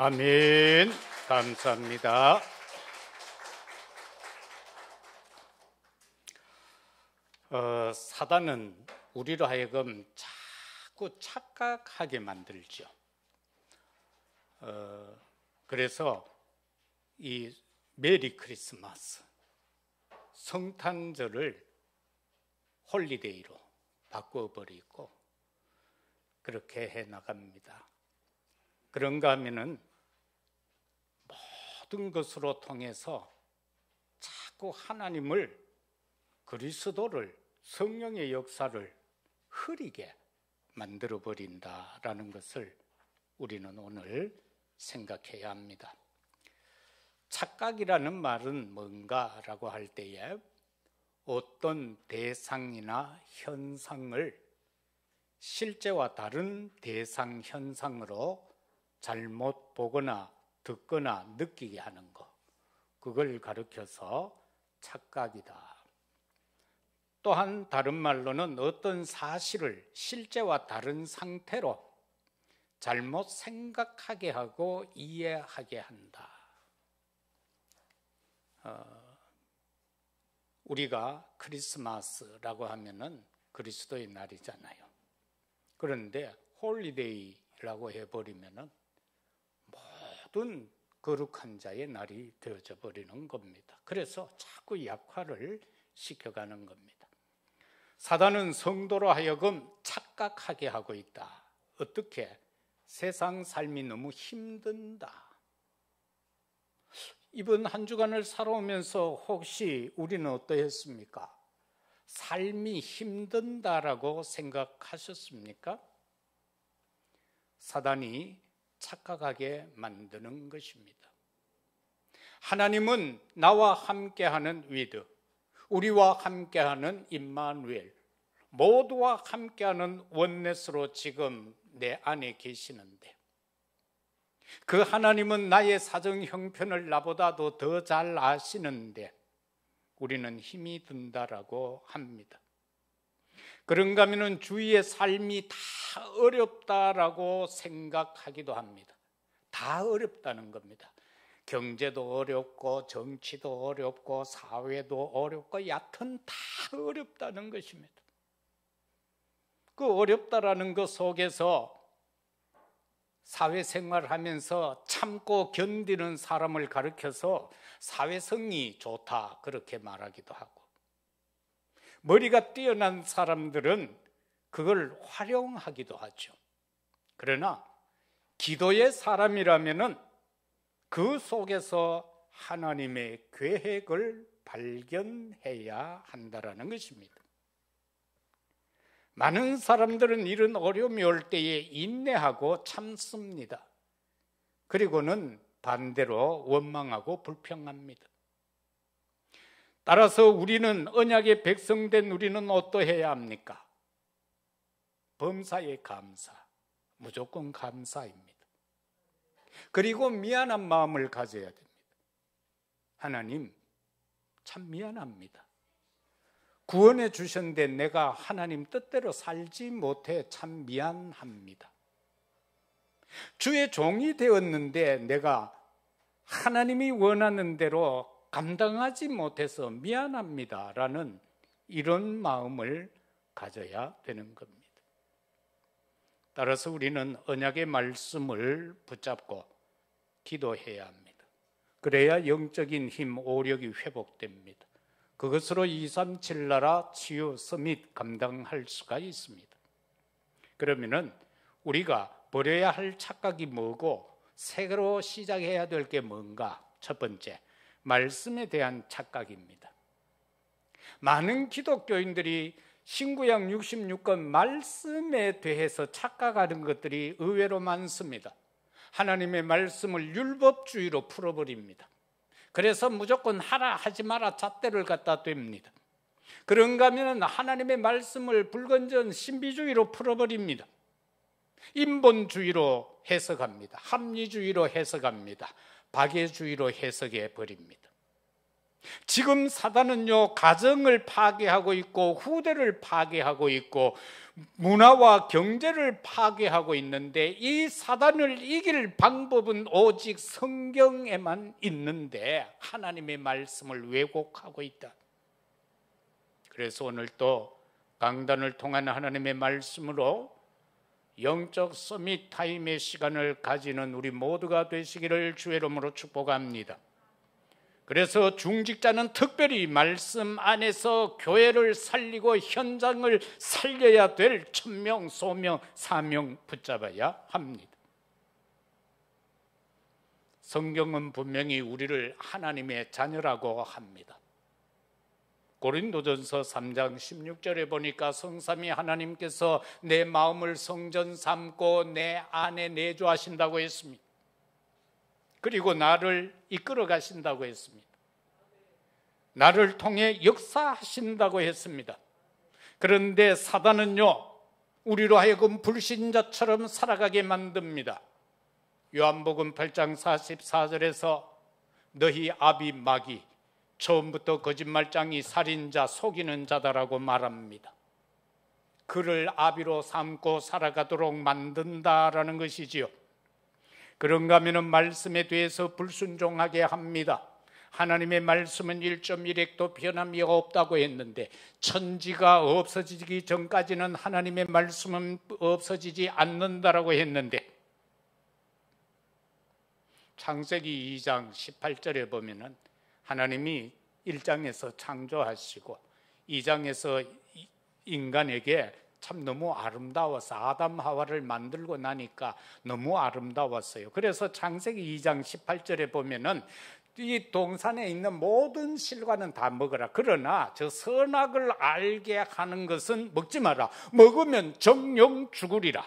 아멘. 감사합니다. 사단은 우리로 하여금 자꾸 착각하게 만들죠. 그래서 이 메리 크리스마스, 성탄절을 홀리데이로 바꿔버리고 그렇게 해나갑니다. 그런가 하면은 모든 것으로 통해서 자꾸 하나님을, 그리스도를, 성령의 역사를 흐리게 만들어버린다라는 것을 우리는 오늘 생각해야 합니다. 착각이라는 말은 뭔가라고 할 때에 어떤 대상이나 현상을 실제와 다른 대상 현상으로 잘못 보거나 듣거나 느끼게 하는 것, 그걸 가르쳐서 착각이다. 또한 다른 말로는 어떤 사실을 실제와 다른 상태로 잘못 생각하게 하고 이해하게 한다. 우리가 크리스마스라고 하면은 그리스도의 날이잖아요. 그런데 홀리데이라고 해버리면은 모든 거룩한 자의 날이 되어져 버리는 겁니다. 그래서 자꾸 약화를 시켜가는 겁니다. 사단은 성도로 하여금 착각하게 하고 있다. 어떻게? 세상 삶이 너무 힘든다. 이번 한 주간을 살아오면서 혹시 우리는 어떠했습니까? 삶이 힘든다라고 생각하셨습니까? 사단이 착각하게 만드는 것입니다. 하나님은 나와 함께하는 위드, 우리와 함께하는 임마누엘, 모두와 함께하는 원넷으로 지금 내 안에 계시는데, 그 하나님은 나의 사정 형편을 나보다도 더 잘 아시는데 우리는 힘이 든다라고 합니다. 그런가 하면 주위의 삶이 다 어렵다라고 생각하기도 합니다. 다 어렵다는 겁니다. 경제도 어렵고 정치도 어렵고 사회도 어렵고 여하튼 다 어렵다는 것입니다. 그 어렵다라는 것 속에서 사회생활을 하면서 참고 견디는 사람을 가르쳐서 사회성이 좋다 그렇게 말하기도 하고, 머리가 뛰어난 사람들은 그걸 활용하기도 하죠. 그러나 기도의 사람이라면은 그 속에서 하나님의 계획을 발견해야 한다라는 것입니다. 많은 사람들은 이런 어려움이 올 때에 인내하고 참습니다. 그리고는 반대로 원망하고 불평합니다. 따라서 우리는, 언약의 백성된 우리는 어떠해야 합니까? 범사에 감사, 무조건 감사입니다. 그리고 미안한 마음을 가져야 됩니다. 하나님, 참 미안합니다. 구원해 주셨는데 내가 하나님 뜻대로 살지 못해 참 미안합니다. 주의 종이 되었는데 내가 하나님이 원하는 대로 감당하지 못해서 미안합니다 라는 이런 마음을 가져야 되는 겁니다. 따라서 우리는 언약의 말씀을 붙잡고 기도해야 합니다. 그래야 영적인 힘, 오력이 회복됩니다. 그것으로 237 나라 치유 서밋 감당할 수가 있습니다. 그러면은 우리가 버려야 할 착각이 뭐고 새로 시작해야 될 게 뭔가? 첫 번째, 말씀에 대한 착각입니다. 많은 기독교인들이 신구약 66권 말씀에 대해서 착각하는 것들이 의외로 많습니다. 하나님의 말씀을 율법주의로 풀어버립니다. 그래서 무조건 하라 하지 마라 잣대를 갖다 댑니다. 그런가 하면 하나님의 말씀을 불건전 신비주의로 풀어버립니다. 인본주의로 해석합니다. 합리주의로 해석합니다. 박애주의로 해석해 버립니다. 지금 사단은요, 가정을 파괴하고 있고 후대를 파괴하고 있고 문화와 경제를 파괴하고 있는데, 이 사단을 이길 방법은 오직 성경에만 있는데 하나님의 말씀을 왜곡하고 있다. 그래서 오늘 또 강단을 통한 하나님의 말씀으로 영적 서밋 타임의 시간을 가지는 우리 모두가 되시기를 주의 이름으로 축복합니다. 그래서 중직자는 특별히 말씀 안에서 교회를 살리고 현장을 살려야 될 천명, 소명, 사명 붙잡아야 합니다. 성경은 분명히 우리를 하나님의 자녀라고 합니다. 고린도전서 3장 16절에 보니까 성삼위 하나님께서 내 마음을 성전 삼고 내 안에 내주하신다고 했습니다. 그리고 나를 이끌어 가신다고 했습니다. 나를 통해 역사하신다고 했습니다. 그런데 사단은요, 우리로 하여금 불신자처럼 살아가게 만듭니다. 요한복음 8장 44절에서 너희 아비 마귀, 처음부터 거짓말장이 살인자, 속이는 자다라고 말합니다. 그를 아비로 삼고 살아가도록 만든다라는 것이지요. 그런가 하면 말씀에 대해서 불순종하게 합니다. 하나님의 말씀은 1.1핵도 변함이 없다고 했는데 천지가 없어지기 전까지는 하나님의 말씀은 없어지지 않는다라고 했는데, 창세기 2장 18절에 보면은 하나님이 1장에서 창조하시고 2장에서 인간에게 참 너무 아름다워서 아담 하와를 만들고 나니까 너무 아름다웠어요. 그래서 창세기 2장 18절에 보면은 이 동산에 있는 모든 실과는 다 먹어라. 그러나 저 선악을 알게 하는 것은 먹지 마라. 먹으면 정령 죽으리라.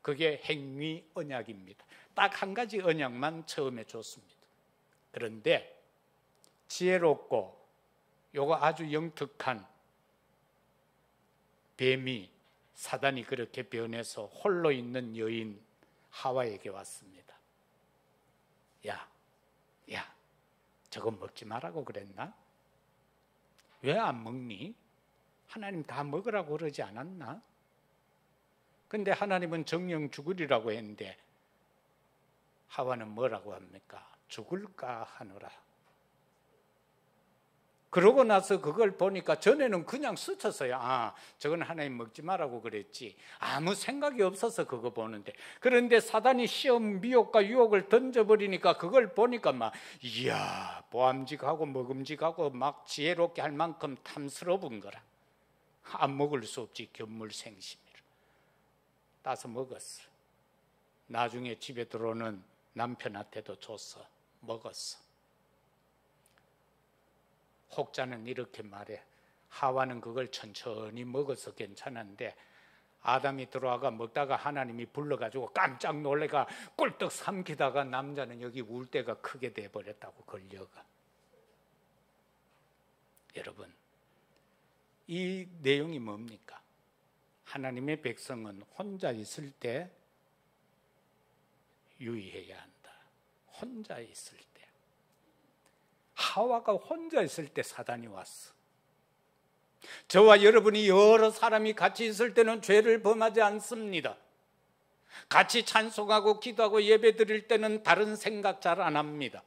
그게 행위 언약입니다. 딱 한 가지 언약만 처음에 줬습니다. 그런데 지혜롭고 요거 아주 영특한 뱀이, 사단이 그렇게 변해서 홀로 있는 여인 하와에게 왔습니다. 야, 저거 먹지 말라고 그랬나? 왜 안 먹니? 하나님 다 먹으라고 그러지 않았나? 근데 하나님은 정령 죽으리라고 했는데 하와는 뭐라고 합니까? 죽을까 하노라. 그러고 나서 그걸 보니까 전에는 그냥 스쳤어요. 아, 저건 하나님 먹지 말라고 그랬지. 아무 생각이 없어서 그거 보는데, 그런데 사단이 시험 미혹과 유혹을 던져버리니까 그걸 보니까 막 이야, 보암직하고 먹음직하고 막 지혜롭게 할 만큼 탐스러운 거라. 안 먹을 수 없지, 견물생심이라. 따서 먹었어. 나중에 집에 들어오는 남편한테도 줬어. 먹었어. 혹자는 이렇게 말해. 하와는 그걸 천천히 먹어서 괜찮은데 아담이 들어와가 먹다가 하나님이 불러가지고 깜짝 놀래가 꿀떡 삼키다가 남자는 여기 울 때가 크게 돼버렸다고 걸려가. 여러분, 이 내용이 뭡니까? 하나님의 백성은 혼자 있을 때 유의해야 한다. 혼자 있을 때. 하와가 혼자 있을 때 사단이 왔어. 저와 여러분이 여러 사람이 같이 있을 때는 죄를 범하지 않습니다. 같이 찬송하고 기도하고 예배 드릴 때는 다른 생각 잘 안 합니다.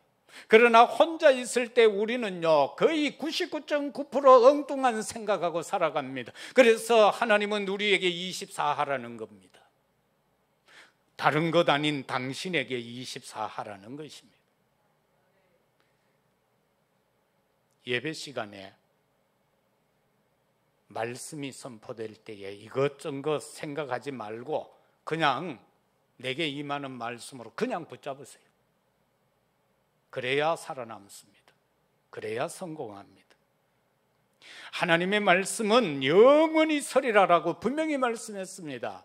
그러나 혼자 있을 때 우리는요, 거의 99.9% 엉뚱한 생각하고 살아갑니다. 그래서 하나님은 우리에게 24하라는 겁니다. 다른 것 아닌 당신에게 24하라는 것입니다. 예배 시간에 말씀이 선포될 때에 이것저것 생각하지 말고 그냥 내게 임하는 말씀으로 그냥 붙잡으세요. 그래야 살아남습니다. 그래야 성공합니다. 하나님의 말씀은 영원히 서리라라고 분명히 말씀했습니다.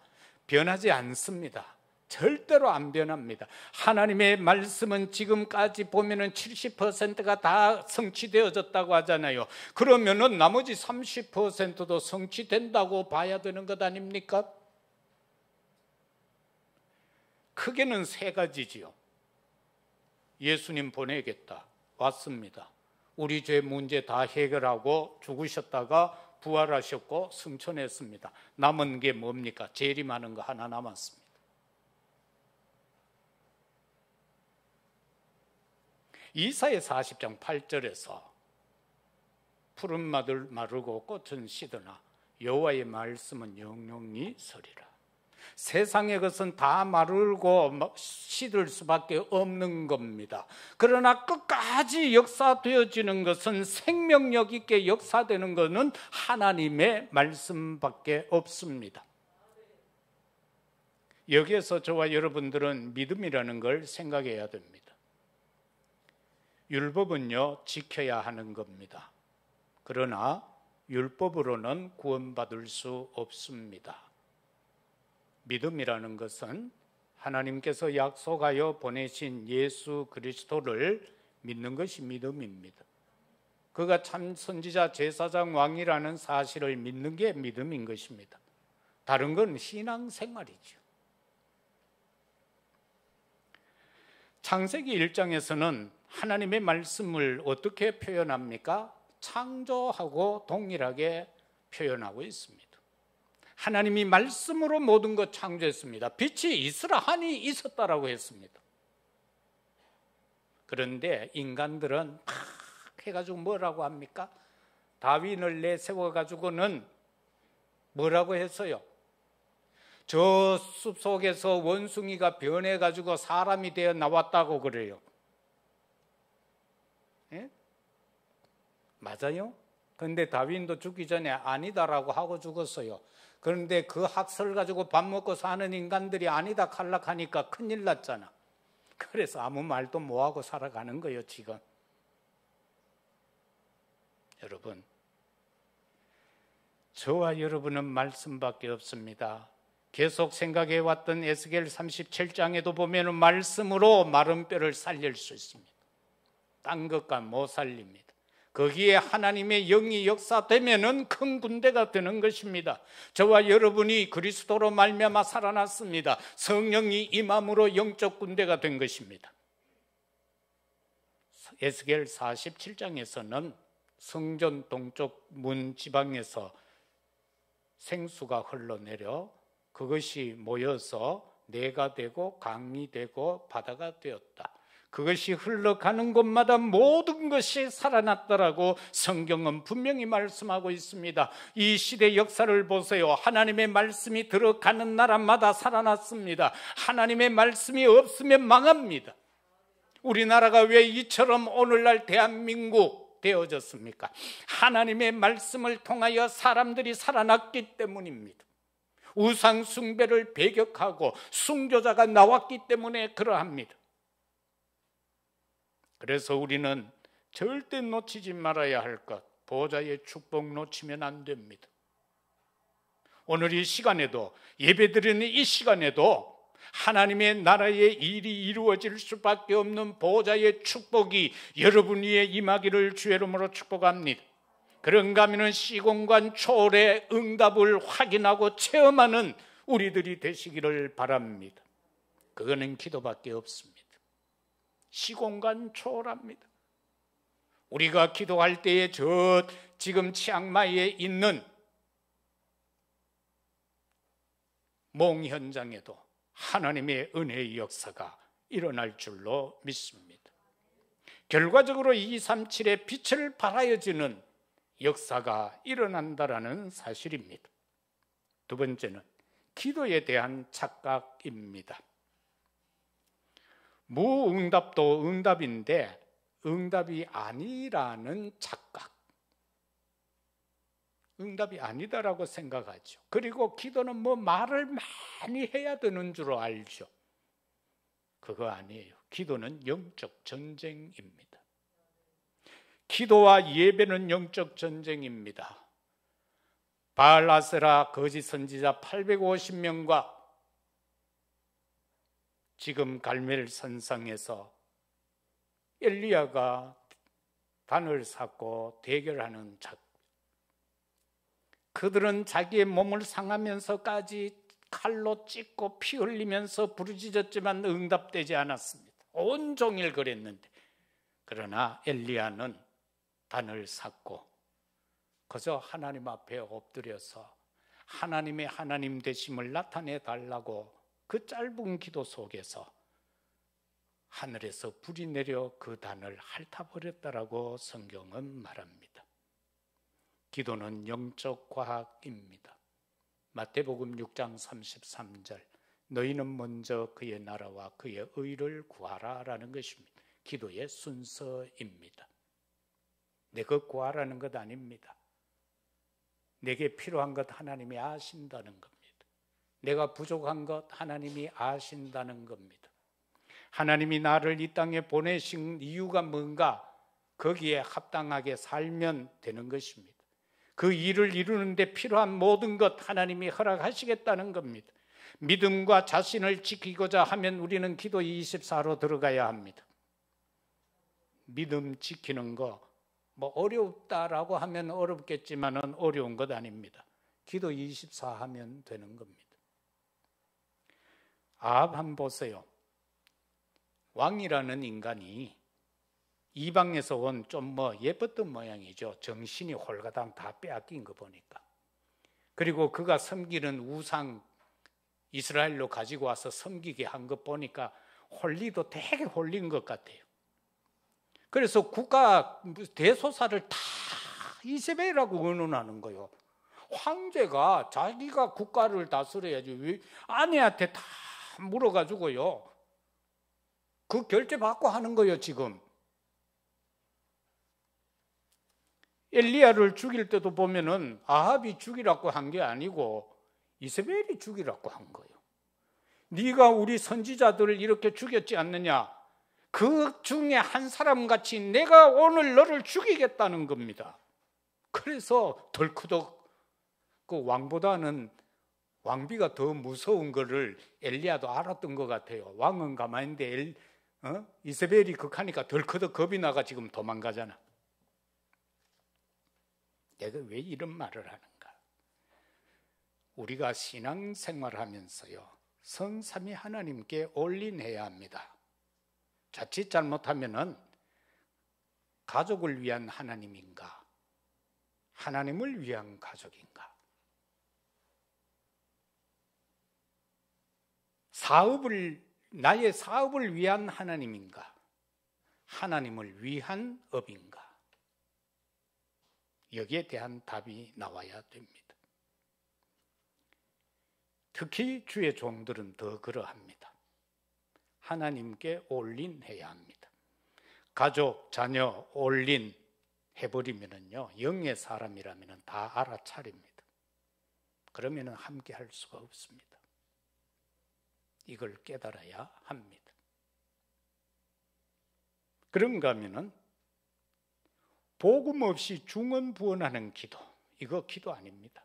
변하지 않습니다. 절대로 안 변합니다. 하나님의 말씀은 지금까지 보면은 70%가 다 성취되어졌다고 하잖아요. 그러면은 나머지 30%도 성취된다고 봐야 되는 것 아닙니까? 크게는 세 가지지요. 예수님 보내겠다. 왔습니다. 우리 죄 문제 다 해결하고 죽으셨다가 부활하셨고 승천했습니다. 남은 게 뭡니까? 재림하는 거 하나 남았습니다. 이사야 40장 8절에서 푸른 마들 마르고 꽃은 시드나 여호와의 말씀은 영영이 서리라. 세상의 것은 다 마르고 시들 수밖에 없는 겁니다. 그러나 끝까지 역사되어지는 것은 생명력 있게 역사되는 것은 하나님의 말씀밖에 없습니다. 여기에서 저와 여러분들은 믿음이라는 걸 생각해야 됩니다. 율법은요, 지켜야 하는 겁니다. 그러나 율법으로는 구원받을 수 없습니다. 믿음이라는 것은 하나님께서 약속하여 보내신 예수 그리스도를 믿는 것이 믿음입니다. 그가 참 선지자, 제사장, 왕이라는 사실을 믿는 게 믿음인 것입니다. 다른 건 신앙생활이죠. 창세기 1장에서는 하나님의 말씀을 어떻게 표현합니까? 창조하고 동일하게 표현하고 있습니다. 하나님이 말씀으로 모든 것 창조했습니다. 빛이 있으라 하니 있었다라고 했습니다. 그런데 인간들은 막 해가지고 뭐라고 합니까? 다윈을 내세워가지고는 뭐라고 했어요? 저 숲속에서 원숭이가 변해가지고 사람이 되어 나왔다고 그래요. 예? 맞아요? 그런데 다윈도 죽기 전에 아니다라고 하고 죽었어요. 그런데 그 학설 가지고 밥 먹고 사는 인간들이 아니다 칼락하니까 큰일 났잖아. 그래서 아무 말도 못하고 살아가는 거예요 지금. 여러분, 저와 여러분은 말씀밖에 없습니다. 계속 생각해왔던 에스겔 37장에도 보면 말씀으로 마른 뼈를 살릴 수 있습니다. 딴 것과 못 살립니다. 거기에 하나님의 영이 역사되면은 큰 군대가 되는 것입니다. 저와 여러분이 그리스도로 말미암아 살아났습니다. 성령이 임함으로 영적 군대가 된 것입니다. 에스겔 47장에서는 성전 동쪽 문 지방에서 생수가 흘러내려 그것이 모여서 내가 되고 강이 되고 바다가 되었다. 그것이 흘러가는 곳마다 모든 것이 살아났다라고 성경은 분명히 말씀하고 있습니다. 이 시대 역사를 보세요. 하나님의 말씀이 들어가는 나라마다 살아났습니다. 하나님의 말씀이 없으면 망합니다. 우리나라가 왜 이처럼 오늘날 대한민국 되어졌습니까? 하나님의 말씀을 통하여 사람들이 살아났기 때문입니다. 우상 숭배를 배격하고 순교자가 나왔기 때문에 그러합니다. 그래서 우리는 절대 놓치지 말아야 할 것, 보좌의 축복 놓치면 안 됩니다. 오늘 이 시간에도, 예배드리는 이 시간에도 하나님의 나라의 일이 이루어질 수밖에 없는 보좌의 축복이 여러분 위에 임하기를 주의 이름으로 축복합니다. 그런가 하면 시공간 초월의 응답을 확인하고 체험하는 우리들이 되시기를 바랍니다. 그거는 기도밖에 없습니다. 시공간 초월합니다. 우리가 기도할 때에 저 지금 치앙마이에 있는 몽 현장에도 하나님의 은혜의 역사가 일어날 줄로 믿습니다. 결과적으로 237의 빛을 발하여지는 역사가 일어난다라는 사실입니다. 두 번째는 기도에 대한 착각입니다. 무응답도 응답인데 응답이 아니라는 착각. 응답이 아니다라고 생각하죠. 그리고 기도는 뭐 말을 많이 해야 되는 줄 알죠. 그거 아니에요. 기도는 영적 전쟁입니다. 기도와 예배는 영적 전쟁입니다. 바알 아세라 거짓 선지자 850명과 지금 갈멜 산상에서 엘리야가 단을 쌓고 대결하는 자, 그들은 자기의 몸을 상하면서까지 칼로 찢고 피 흘리면서 부르짖었지만 응답되지 않았습니다. 온종일 그랬는데, 그러나 엘리야는 단을 샀고 그저 하나님 앞에 엎드려서 하나님의 하나님 되심을 나타내 달라고 그 짧은 기도 속에서 하늘에서 불이 내려 그 단을 핥아버렸다라고 성경은 말합니다. 기도는 영적 과학입니다. 마태복음 6장 33절 너희는 먼저 그의 나라와 그의 의를 구하라 라는 것입니다. 기도의 순서입니다. 내가 구하라는 것 아닙니다. 내게 필요한 것 하나님이 아신다는 겁니다. 내가 부족한 것 하나님이 아신다는 겁니다. 하나님이 나를 이 땅에 보내신 이유가 뭔가 거기에 합당하게 살면 되는 것입니다. 그 일을 이루는데 필요한 모든 것 하나님이 허락하시겠다는 겁니다. 믿음과 자신을 지키고자 하면 우리는 기도 24로 들어가야 합니다. 믿음 지키는 거 뭐 어렵다라고 하면 어렵겠지만은 어려운 것 아닙니다. 기도 24 하면 되는 겁니다. 아합 한번 보세요. 왕이라는 인간이 이방에서 온 좀 예뻤던 모양이죠. 정신이 홀가당 다 빼앗긴 거 보니까. 그리고 그가 섬기는 우상 이스라엘로 가지고 와서 섬기게 한 것 보니까 홀리도 되게 홀린 것 같아요. 그래서 국가 대소사를 다 이세벨이라고 의논하는 거예요. 황제가 자기가 국가를 다스려야지 왜 아내한테 다 물어가지고요. 그 결제 받고 하는 거예요 지금. 엘리야를 죽일 때도 보면은 아합이 죽이라고 한 게 아니고 이세벨이 죽이라고 한 거예요. 네가 우리 선지자들을 이렇게 죽였지 않느냐? 그 중에 한 사람같이 내가 오늘 너를 죽이겠다는 겁니다. 그래서 덜크덕 그 왕보다는 왕비가 더 무서운 거를 엘리야도 알았던 것 같아요. 왕은 가만히 있는데 이세벨이 극하니까 덜크덕 겁이 나가 지금 도망가잖아. 내가 왜 이런 말을 하는가? 우리가 신앙생활하면서요 성삼위 하나님께 올인해야 합니다. 자칫 잘못하면은 가족을 위한 하나님인가? 하나님을 위한 가족인가? 나의 사업을 위한 하나님인가? 하나님을 위한 업인가? 여기에 대한 답이 나와야 됩니다. 특히 주의 종들은 더 그러합니다. 하나님께 올인해야 합니다. 가족, 자녀 올인 해버리면은요 영의 사람이라면은 다 알아차립니다. 그러면은 함께 할 수가 없습니다. 이걸 깨달아야 합니다. 그런가 하면은 복음 없이 중언부언하는 기도, 이거 기도 아닙니다.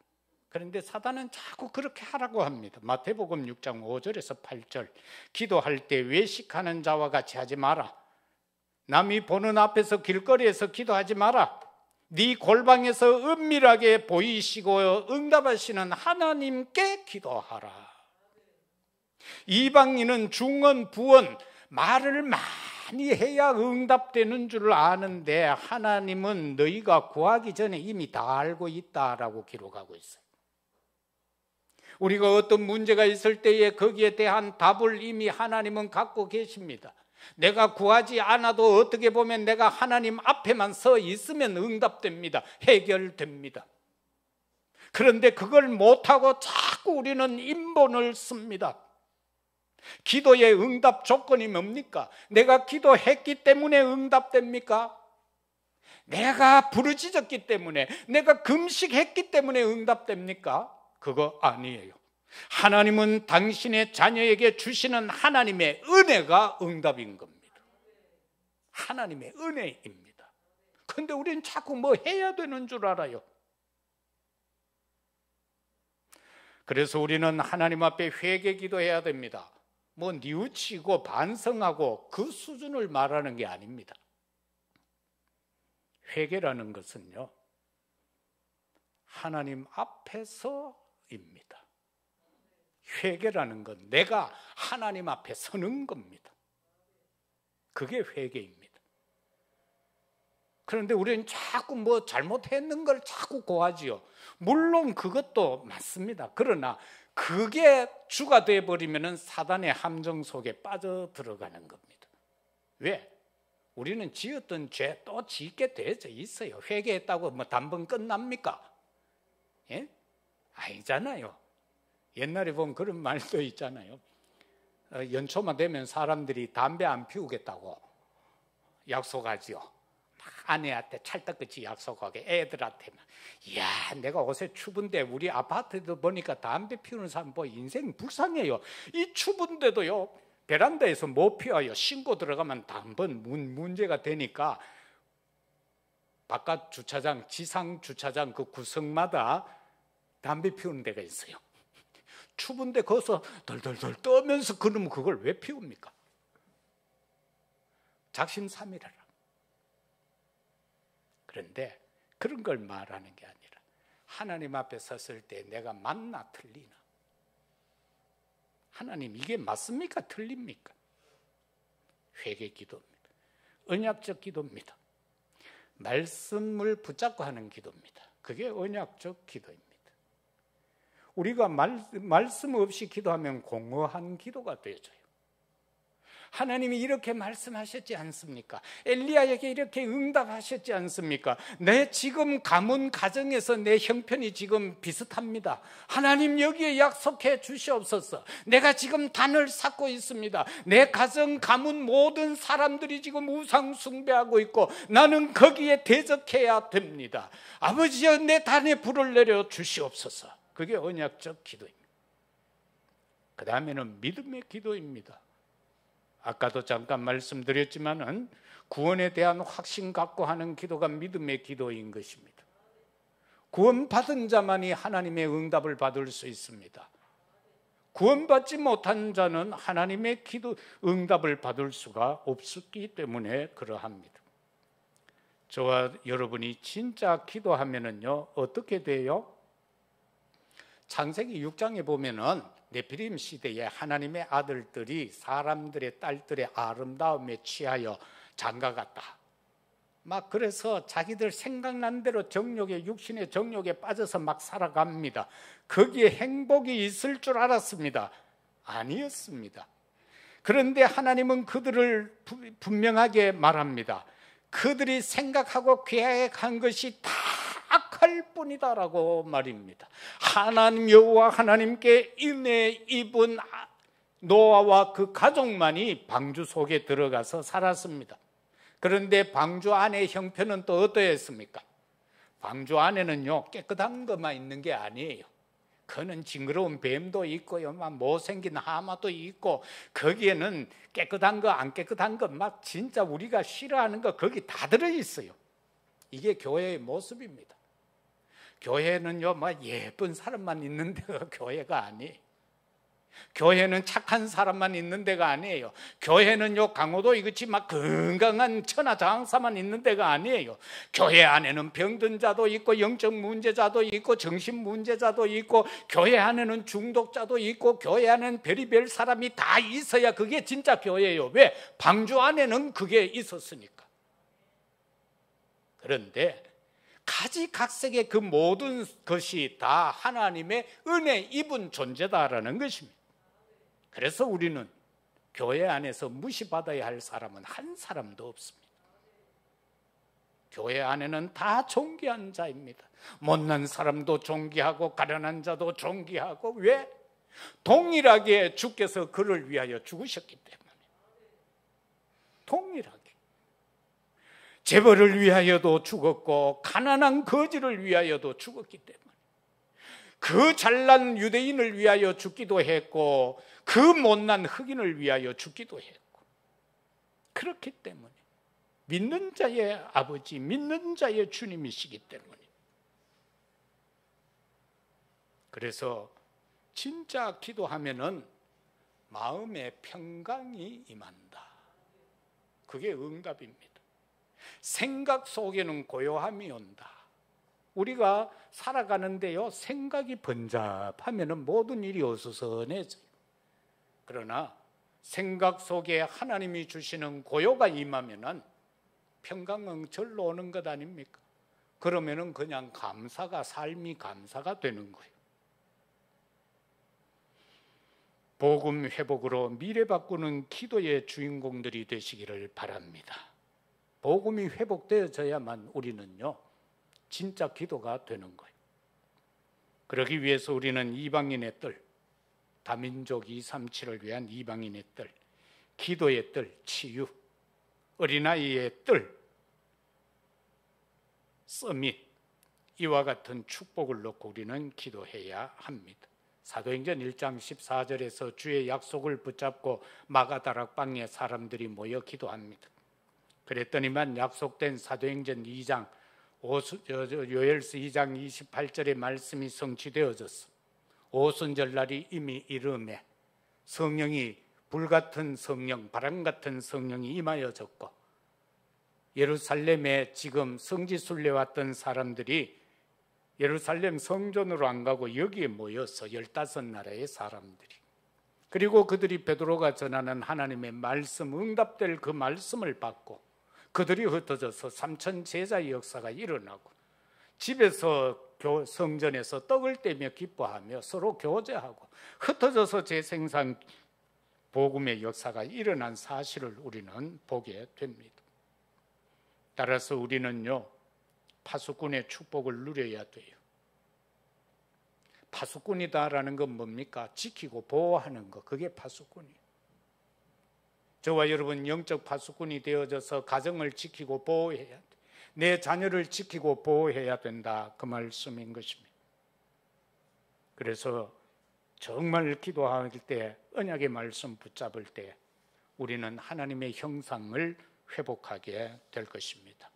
그런데 사단은 자꾸 그렇게 하라고 합니다. 마태복음 6장 5절에서 8절 기도할 때 외식하는 자와 같이 하지 마라. 남이 보는 앞에서 길거리에서 기도하지 마라. 네 골방에서 은밀하게 보이시고 응답하시는 하나님께 기도하라. 이방인은 중언부언 말을 많이 해야 응답되는 줄 아는데 하나님은 너희가 구하기 전에 이미 다 알고 있다라고 기록하고 있어요. 우리가 어떤 문제가 있을 때에 거기에 대한 답을 이미 하나님은 갖고 계십니다. 내가 구하지 않아도 어떻게 보면 내가 하나님 앞에만 서 있으면 응답됩니다. 해결됩니다. 그런데 그걸 못하고 자꾸 우리는 인본을 씁니다. 기도의 응답 조건이 뭡니까? 내가 기도했기 때문에 응답됩니까? 내가 부르짖었기 때문에, 내가 금식했기 때문에 응답됩니까? 그거 아니에요. 하나님은 당신의 자녀에게 주시는 하나님의 은혜가 응답인 겁니다. 하나님의 은혜입니다. 그런데 우리는 자꾸 뭐 해야 되는 줄 알아요. 그래서 우리는 하나님 앞에 회개 기도해야 됩니다. 뭐 뉘우치고 반성하고 그 수준을 말하는 게 아닙니다. 회개라는 것은요 하나님 앞에서입니다. 회개라는 건 내가 하나님 앞에 서는 겁니다. 그게 회개입니다. 그런데 우리는 자꾸 뭐 잘못했는 걸 자꾸 고하지요. 물론 그것도 맞습니다. 그러나 그게 주가 되어버리면 사단의 함정 속에 빠져 들어가는 겁니다. 왜? 우리는 지었던 죄 또 짓게 되어 있어요. 회개했다고 뭐 단번 끝납니까? 예? 아니잖아요. 옛날에 보면 그런 말도 있잖아요. 연초만 되면 사람들이 담배 안 피우겠다고 약속하지요. 아내한테 찰떡같이 약속하게 애들한테만. 이야, 내가 요새 추운데 우리 아파트도 보니까 담배 피우는 사람 뭐 인생 불쌍해요. 이 추운데도요 베란다에서 못 피워요. 신고 들어가면 단번 문제가 되니까 바깥 주차장, 지상 주차장 그 구석마다 담배 피우는 데가 있어요. 추운데 거기서 덜덜덜 떠면서 그러면 그걸 왜 피웁니까? 작심삼일하라. 그런데 그런 걸 말하는 게 아니라 하나님 앞에 섰을 때 내가 맞나 틀리나? 하나님 이게 맞습니까? 틀립니까? 회개 기도입니다. 언약적 기도입니다. 말씀을 붙잡고 하는 기도입니다. 그게 언약적 기도입니다. 우리가 말씀 없이 기도하면 공허한 기도가 되어져요. 하나님이 이렇게 말씀하셨지 않습니까? 엘리야에게 이렇게 응답하셨지 않습니까? 내 지금 가문 가정에서 내 형편이 지금 비슷합니다. 하나님 여기에 약속해 주시옵소서. 내가 지금 단을 쌓고 있습니다. 내 가정 가문 모든 사람들이 지금 우상 숭배하고 있고 나는 거기에 대적해야 됩니다. 아버지여 내 단에 불을 내려 주시옵소서. 그게 언약적 기도입니다. 그 다음에는 믿음의 기도입니다. 아까도 잠깐 말씀드렸지만은 구원에 대한 확신 갖고 하는 기도가 믿음의 기도인 것입니다. 구원받은 자만이 하나님의 응답을 받을 수 있습니다. 구원받지 못한 자는 하나님의 기도 응답을 받을 수가 없기 때문에 그러합니다. 저와 여러분이 진짜 기도하면은요 어떻게 돼요? 창세기 6장에 보면은 네피림 시대에 하나님의 아들들이 사람들의 딸들의 아름다움에 취하여 장가갔다. 막 그래서 자기들 생각난 대로 정욕에 육신의 정욕에 빠져서 막 살아갑니다. 거기에 행복이 있을 줄 알았습니다. 아니었습니다. 그런데 하나님은 그들을 분명하게 말합니다. 그들이 생각하고 계획한 것이 다 악할 뿐이다라고 말입니다. 하나님 여호와 하나님께 은혜 입은 노아와 그 가족만이 방주 속에 들어가서 살았습니다. 그런데 방주 안의 형편은 또 어떠했습니까? 방주 안에는요 깨끗한 것만 있는 게 아니에요. 그는 징그러운 뱀도 있고요, 막 못생긴 하마도 있고 거기에는 깨끗한 거 안 깨끗한 거 막 진짜 우리가 싫어하는 거 거기 다 들어 있어요. 이게 교회의 모습입니다. 교회는요, 막 예쁜 사람만 있는 데가 교회가 아니에요. 교회는 착한 사람만 있는 데가 아니에요. 교회는요, 강호도 이것이 막 건강한 천하장사만 있는 데가 아니에요. 교회 안에는 병든 자도 있고, 영적 문제자도 있고, 정신 문제자도 있고, 교회 안에는 중독자도 있고, 교회 안에는 별의별 사람이 다 있어야 그게 진짜 교회예요. 왜? 방주 안에는 그게 있었으니까. 그런데 가지각색의 그 모든 것이 다 하나님의 은혜 입은 존재다라는 것입니다. 그래서 우리는 교회 안에서 무시받아야 할 사람은 한 사람도 없습니다. 교회 안에는 다 존귀한 자입니다. 못난 사람도 존귀하고 가련한 자도 존귀하고. 왜? 동일하게 주께서 그를 위하여 죽으셨기 때문에. 동일하게. 재벌을 위하여도 죽었고 가난한 거지를 위하여도 죽었기 때문에, 그 잘난 유대인을 위하여 죽기도 했고 그 못난 흑인을 위하여 죽기도 했고, 그렇기 때문에 믿는 자의 아버지, 믿는 자의 주님이시기 때문에. 그래서 진짜 기도하면은 마음에 평강이 임한다. 그게 응답입니다. 생각 속에는 고요함이 온다. 우리가 살아가는데요, 생각이 번잡하면 모든 일이 어수선해져요. 그러나 생각 속에 하나님이 주시는 고요가 임하면 평강은 절로 오는 것 아닙니까? 그러면은 그냥 삶이 감사가 되는 거예요. 복음 회복으로 미래 바꾸는 기도의 주인공들이 되시기를 바랍니다. 복음이 회복되어져야만 우리는요, 진짜 기도가 되는 거예요. 그러기 위해서 우리는 이방인의 뜰, 다민족 237을 위한 이방인의 뜰, 기도의 뜰, 치유, 어린아이의 뜰, 서밋, 이와 같은 축복을 놓고 우리는 기도해야 합니다. 사도행전 1장 14절에서 주의 약속을 붙잡고 마가다락방에 사람들이 모여 기도합니다. 그랬더니만 약속된 사도행전 2장 요엘서 2장 28절의 말씀이 성취되어졌어. 오순절날이 이미 이르매 성령이 불같은 성령, 바람같은 성령이 임하여졌고, 예루살렘에 지금 성지순례 왔던 사람들이 예루살렘 성전으로 안 가고 여기에 모여서 15나라의 사람들이, 그리고 그들이 베드로가 전하는 하나님의 말씀, 응답될 그 말씀을 받고 그들이 흩어져서 3천 제자의 역사가 일어나고, 집에서 성전에서 떡을 떼며 기뻐하며 서로 교제하고 흩어져서 재생산 복음의 역사가 일어난 사실을 우리는 보게 됩니다. 따라서 우리는요, 파수꾼의 축복을 누려야 돼요. 파수꾼이다라는 건 뭡니까? 지키고 보호하는 것, 그게 파수꾼이에요. 저와 여러분 영적 파수꾼이 되어져서 가정을 지키고 보호해야 돼. 내 자녀를 지키고 보호해야 된다, 그 말씀인 것입니다. 그래서 정말 기도할 때, 언약의 말씀 붙잡을 때 우리는 하나님의 형상을 회복하게 될 것입니다.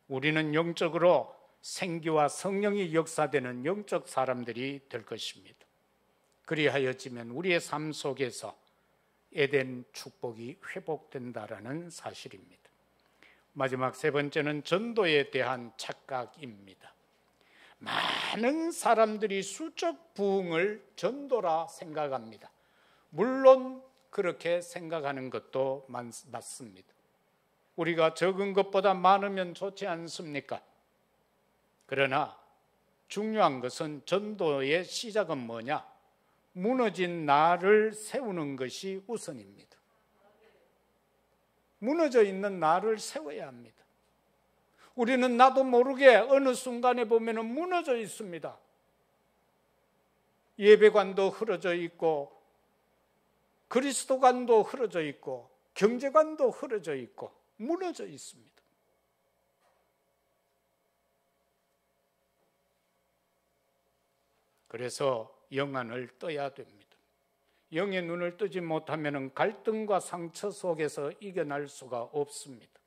우리는 영적으로 생기와 성령이 역사되는 영적 사람들이 될 것입니다. 그리하여지면 우리의 삶 속에서 에덴 축복이 회복된다라는 사실입니다. 마지막 세 번째는 전도에 대한 착각입니다. 많은 사람들이 수적 부흥을 전도라 생각합니다. 물론 그렇게 생각하는 것도 맞습니다. 우리가 적은 것보다 많으면 좋지 않습니까? 그러나 중요한 것은 전도의 시작은 뭐냐? 무너진 나를 세우는 것이 우선입니다. 무너져 있는 나를 세워야 합니다. 우리는 나도 모르게 어느 순간에 보면 무너져 있습니다. 예배관도 흐려져 있고, 그리스도관도 흐려져 있고, 경제관도 흐려져 있고, 무너져 있습니다. 그래서 영안을 떠야 됩니다. 영의 눈을 뜨지 못하면 갈등과 상처 속에서 이겨낼 수가 없습니다.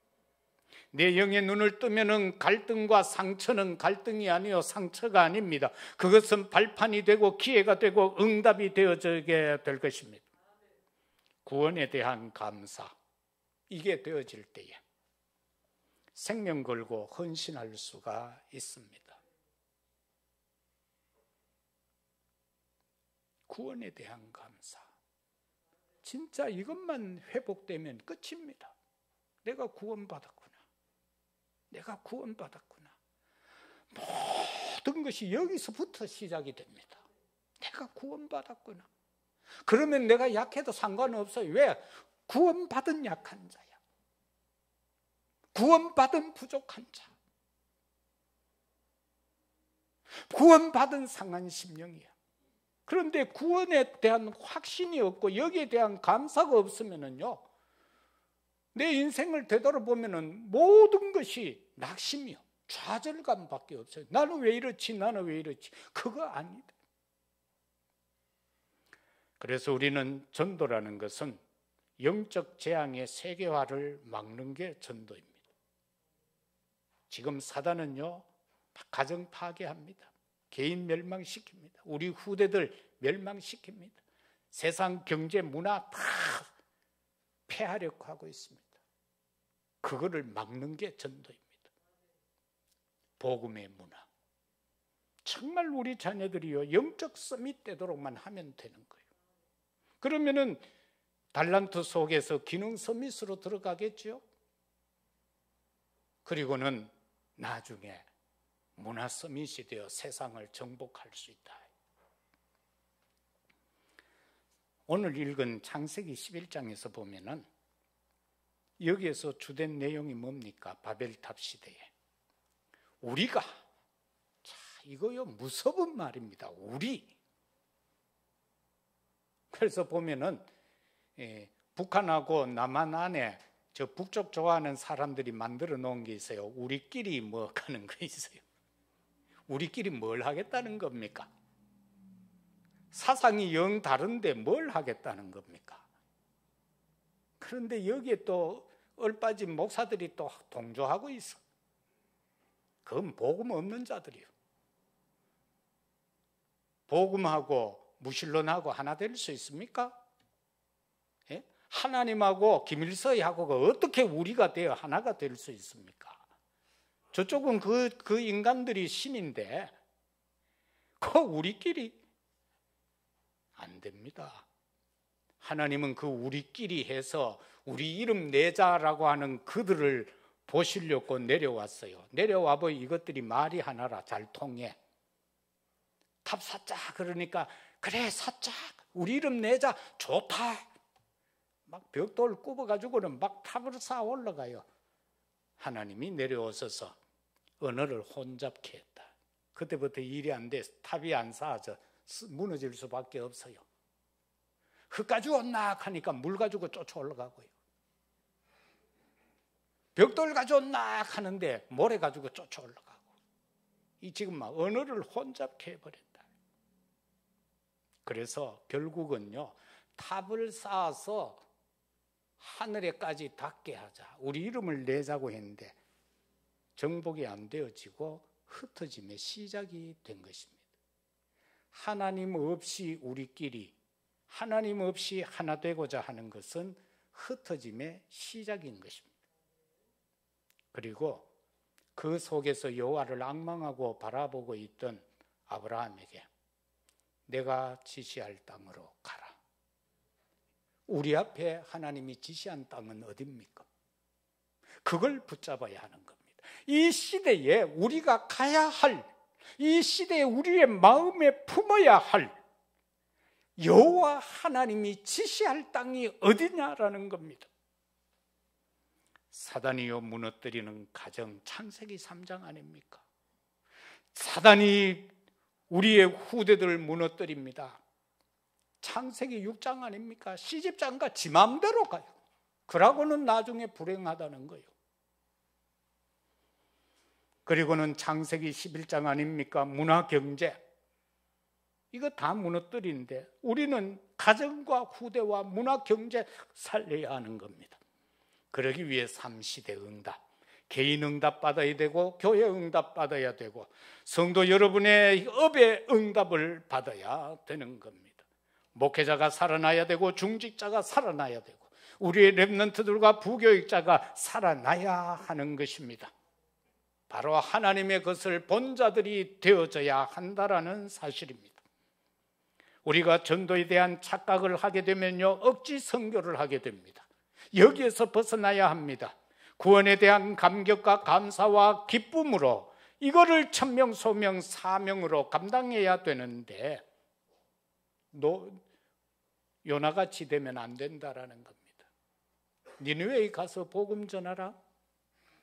내 영의 눈을 뜨면 갈등과 상처는 갈등이 아니요 상처가 아닙니다. 그것은 발판이 되고 기회가 되고 응답이 되어지게 될 것입니다. 구원에 대한 감사, 이게 되어질 때에 생명 걸고 헌신할 수가 있습니다. 구원에 대한 감사, 진짜 이것만 회복되면 끝입니다. 내가 구원받았구나, 내가 구원받았구나. 모든 것이 여기서부터 시작이 됩니다. 내가 구원받았구나. 그러면 내가 약해도 상관없어요. 왜? 구원받은 약한 자야. 구원받은 부족한 자. 구원받은 상한 심령이야. 그런데 구원에 대한 확신이 없고 여기에 대한 감사가 없으면요, 내 인생을 되돌아보면 모든 것이 낙심이요, 좌절감밖에 없어요. 나는 왜 이렇지? 나는 왜 이렇지? 그거 아니다. 그래서 우리는 전도라는 것은 영적 재앙의 세계화를 막는 게 전도입니다. 지금 사단은요, 가정 파괴합니다. 개인 멸망시킵니다. 우리 후대들 멸망시킵니다. 세상 경제 문화 다 폐하려고 하고 있습니다. 그거를 막는 게 전도입니다. 복음의 문화. 정말 우리 자녀들이요, 영적 서밋 되도록만 하면 되는 거예요. 그러면은 달란트 속에서 기능 서밋으로 들어가겠죠. 그리고는 나중에 문화 서밋이 되어 세상을 정복할 수 있다. 오늘 읽은 창세기 11장에서 보면은 여기에서 주된 내용이 뭡니까? 바벨탑 시대에 우리가, 자, 이거요 무서운 말입니다. 우리. 그래서 보면은 북한하고 남한 안에 저 북쪽 좋아하는 사람들이 만들어 놓은 게 있어요. 우리끼리 뭐 하는 거 있어요. 우리끼리 뭘 하겠다는 겁니까? 사상이 영 다른데 뭘 하겠다는 겁니까? 그런데 여기에 또 얼빠진 목사들이 또 동조하고 있어. 그건 복음 없는 자들이요. 복음하고 무신론하고 하나 될 수 있습니까? 예? 하나님하고 김일성하고가 어떻게 우리가 되어 하나가 될 수 있습니까? 저쪽은 그 인간들이 신인데 그 우리끼리 안 됩니다. 하나님은 그 우리끼리 해서 우리 이름 내자라고 하는 그들을 보시려고 내려왔어요. 내려와보 이것들이 말이 하나라 잘 통해. 탑 사자 그러니까 그래 사자 우리 이름 내자 좋다. 막 벽돌 굽어가지고는 막 탑으로 쌓아 올라가요. 하나님이 내려오셔서 언어를 혼잡케 했다. 그때부터 일이 안 돼. 탑이 안 쌓아져 무너질 수밖에 없어요. 흙 가지고 낙 하니까 물 가지고 쫓아 올라가고요. 벽돌 가지고 낙 하는데 모래 가지고 쫓아 올라가고. 이 지금 막 언어를 혼잡케 해버렸다. 그래서 결국은요 탑을 쌓아서 하늘에까지 닿게 하자. 우리 이름을 내자고 했는데 정복이 안 되어지고 흩어짐의 시작이 된 것입니다. 하나님 없이 우리끼리 하나님 없이 하나 되고자 하는 것은 흩어짐의 시작인 것입니다. 그리고 그 속에서 여호와를 앙망하고 바라보고 있던 아브라함에게 내가 지시할 땅으로 가라. 우리 앞에 하나님이 지시한 땅은 어디입니까? 그걸 붙잡아야 하는 겁니다. 이 시대에 우리가 가야 할, 이 시대에 우리의 마음에 품어야 할 여호와 하나님이 지시할 땅이 어디냐라는 겁니다. 사단이요 무너뜨리는 가정 창세기 3장 아닙니까? 사단이 우리의 후대들을 무너뜨립니다. 창세기 6장 아닙니까? 시집장가 지 맘대로 가요. 그러고는 나중에 불행하다는 거예요. 그리고는 창세기 11장 아닙니까? 문화 경제. 이거 다 무너뜨리는데 우리는 가정과 후대와 문화 경제 살려야 하는 겁니다. 그러기 위해 3시대 응답, 개인 응답 받아야 되고 교회 응답 받아야 되고 성도 여러분의 업의 응답을 받아야 되는 겁니다. 목회자가 살아나야 되고 중직자가 살아나야 되고 우리의 렘넌트들과 부교육자가 살아나야 하는 것입니다. 바로 하나님의 것을 본 자들이 되어져야 한다라는 사실입니다. 우리가 전도에 대한 착각을 하게 되면요 억지 선교를 하게 됩니다. 여기에서 벗어나야 합니다. 구원에 대한 감격과 감사와 기쁨으로 이거를 천명 소명 사명으로 감당해야 되는데 요나같이 되면 안 된다라는 겁니다. 니느웨에 가서 복음 전하라.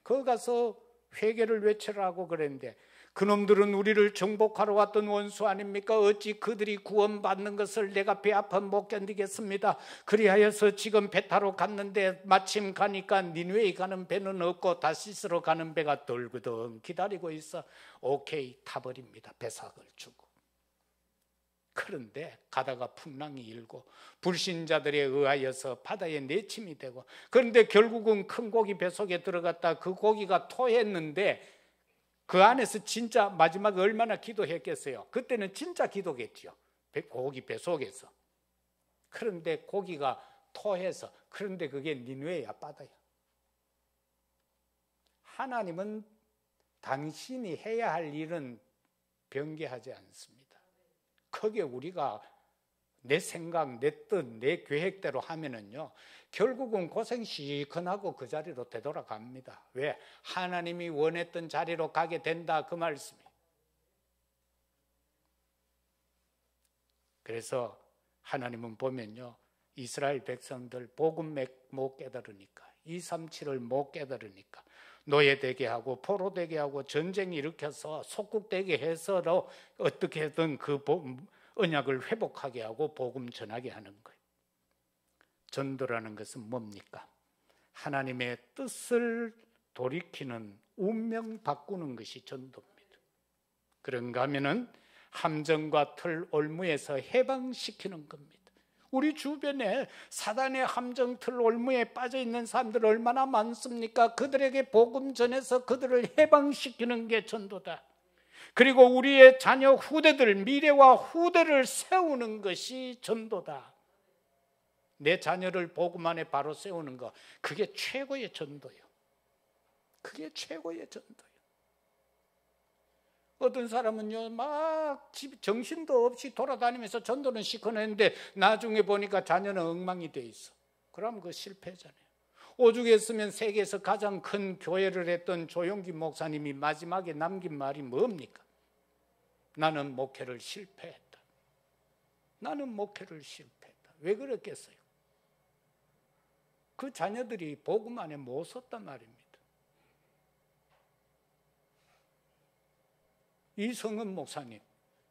거기 가서 회개를 외치라고 그랬는데 그놈들은 우리를 정복하러 왔던 원수 아닙니까? 어찌 그들이 구원받는 것을 내가 배 아파 못 견디겠습니다. 그리하여서 지금 배 타러 갔는데 마침 가니까 니느웨에 가는 배는 없고 다시스로 가는 배가 덜그덩 기다리고 있어. 오케이 타버립니다. 배삭을 주고. 그런데 가다가 풍랑이 일고 불신자들에 의하여서 바다에 내침이 되고 그런데 결국은 큰 고기 뱃속에 들어갔다 그 고기가 토했는데 그 안에서 진짜 마지막에 얼마나 기도했겠어요? 그때는 진짜 기도겠죠. 고기 뱃속에서. 그런데 고기가 토해서 그런데 그게 니느웨야 바다야. 하나님은 당신이 해야 할 일은 변개하지 않습니다. 거기에 우리가 내 생각, 내 뜻, 내 계획대로 하면은요, 결국은 고생 시큰하고 그 자리로 되돌아갑니다. 왜? 하나님이 원했던 자리로 가게 된다, 그 말씀이에요. 그래서 하나님은 보면요, 이스라엘 백성들 복음 못 깨달으니까, 237을 못 깨달으니까 노예되게 하고 포로되게 하고 전쟁 일으켜서 속국되게 해서로 어떻게든 그 언약을 회복하게 하고 복음 전하게 하는 거예요. 전도라는 것은 뭡니까? 하나님의 뜻을 돌이키는, 운명 바꾸는 것이 전도입니다. 그런가 하면은 함정과 틀 올무에서 해방시키는 겁니다. 우리 주변에 사단의 함정, 틀 올무에 빠져 있는 사람들 얼마나 많습니까? 그들에게 복음 전해서 그들을 해방시키는 게 전도다. 그리고 우리의 자녀 후대들, 미래와 후대를 세우는 것이 전도다. 내 자녀를 복음 안에 바로 세우는 거, 그게 최고의 전도예요. 그게 최고의 전도예요. 어떤 사람은요, 막 정신도 없이 돌아다니면서 전도는 시커냈는데 나중에 보니까 자녀는 엉망이 돼 있어. 그럼 그거 실패잖아요. 오죽했으면 세계에서 가장 큰 교회를 했던 조용기 목사님이 마지막에 남긴 말이 뭡니까? 나는 목회를 실패했다. 나는 목회를 실패했다. 왜 그랬겠어요? 그 자녀들이 복음 안에 못 섰단 말입니다. 이성은 목사님,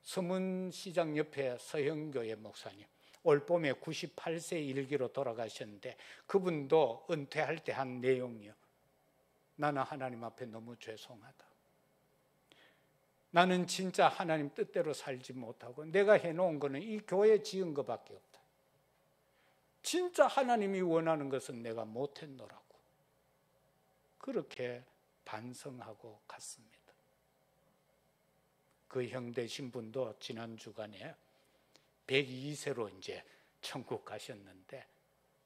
서문시장 옆에 서형교회 목사님, 올봄에 98세 일기로 돌아가셨는데 그분도 은퇴할 때 한 내용이요. 나는 하나님 앞에 너무 죄송하다. 나는 진짜 하나님 뜻대로 살지 못하고 내가 해놓은 거는 이 교회 지은 것밖에 없다. 진짜 하나님이 원하는 것은 내가 못했노라고. 그렇게 반성하고 갔습니다. 그 형 되신 분도 지난 주간에 102세로 이제 천국 가셨는데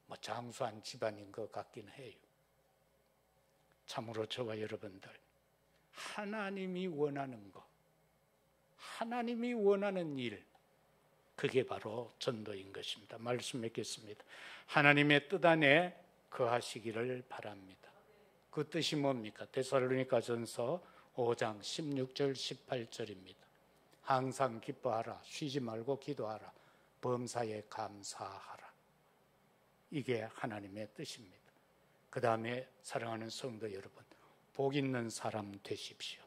뭐 장수한 집안인 것 같긴 해요. 참으로 저와 여러분들, 하나님이 원하는 것, 하나님이 원하는 일, 그게 바로 전도인 것입니다. 말씀 맺겠습니다. 하나님의 뜻 안에 거하시기를 바랍니다. 그 뜻이 뭡니까? 데살로니가전서 5장 16절 18절입니다. 항상 기뻐하라, 쉬지 말고 기도하라, 범사에 감사하라. 이게 하나님의 뜻입니다. 그 다음에 사랑하는 성도 여러분, 복 있는 사람 되십시오.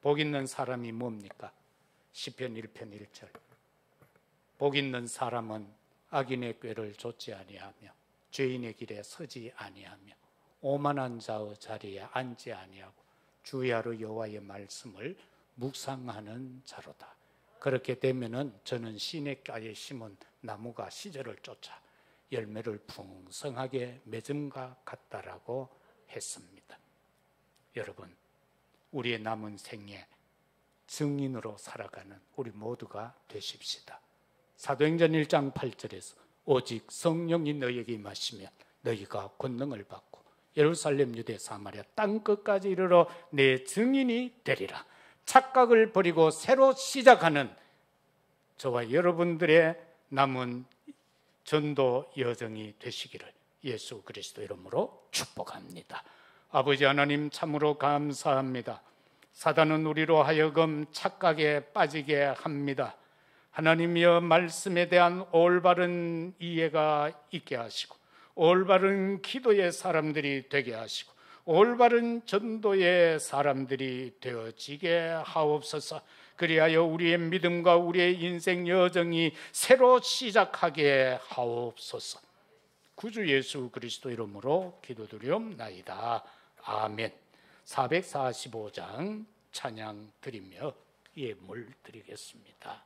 복 있는 사람이 뭡니까? 시편 1편 1절. 복 있는 사람은 악인의 꾀를 좇지 아니하며 죄인의 길에 서지 아니하며 오만한 자의 자리에 앉지 아니하고 주야로 여호와의 말씀을 묵상하는 자로다. 그렇게 되면은 저는 시냇가에 심은 나무가 시절을 쫓아 열매를 풍성하게 맺음과 같다라고 했습니다. 여러분, 우리의 남은 생에 증인으로 살아가는 우리 모두가 되십시다. 사도행전 1장 8절에서 오직 성령이 너희에게 임하시면 너희가 권능을 받고 예루살렘, 유대, 사마리아 땅끝까지 이르러 내 증인이 되리라. 착각을 버리고 새로 시작하는 저와 여러분들의 남은 전도 여정이 되시기를 예수 그리스도 이름으로 축복합니다. 아버지 하나님, 참으로 감사합니다. 사단은 우리로 하여금 착각에 빠지게 합니다. 하나님이여, 말씀에 대한 올바른 이해가 있게 하시고 올바른 기도의 사람들이 되게 하시고 올바른 전도의 사람들이 되어지게 하옵소서. 그리하여 우리의 믿음과 우리의 인생 여정이 새로 시작하게 하옵소서. 구주 예수 그리스도 이름으로 기도드리옵나이다. 아멘. 445장 찬양 드리며 예물 드리겠습니다.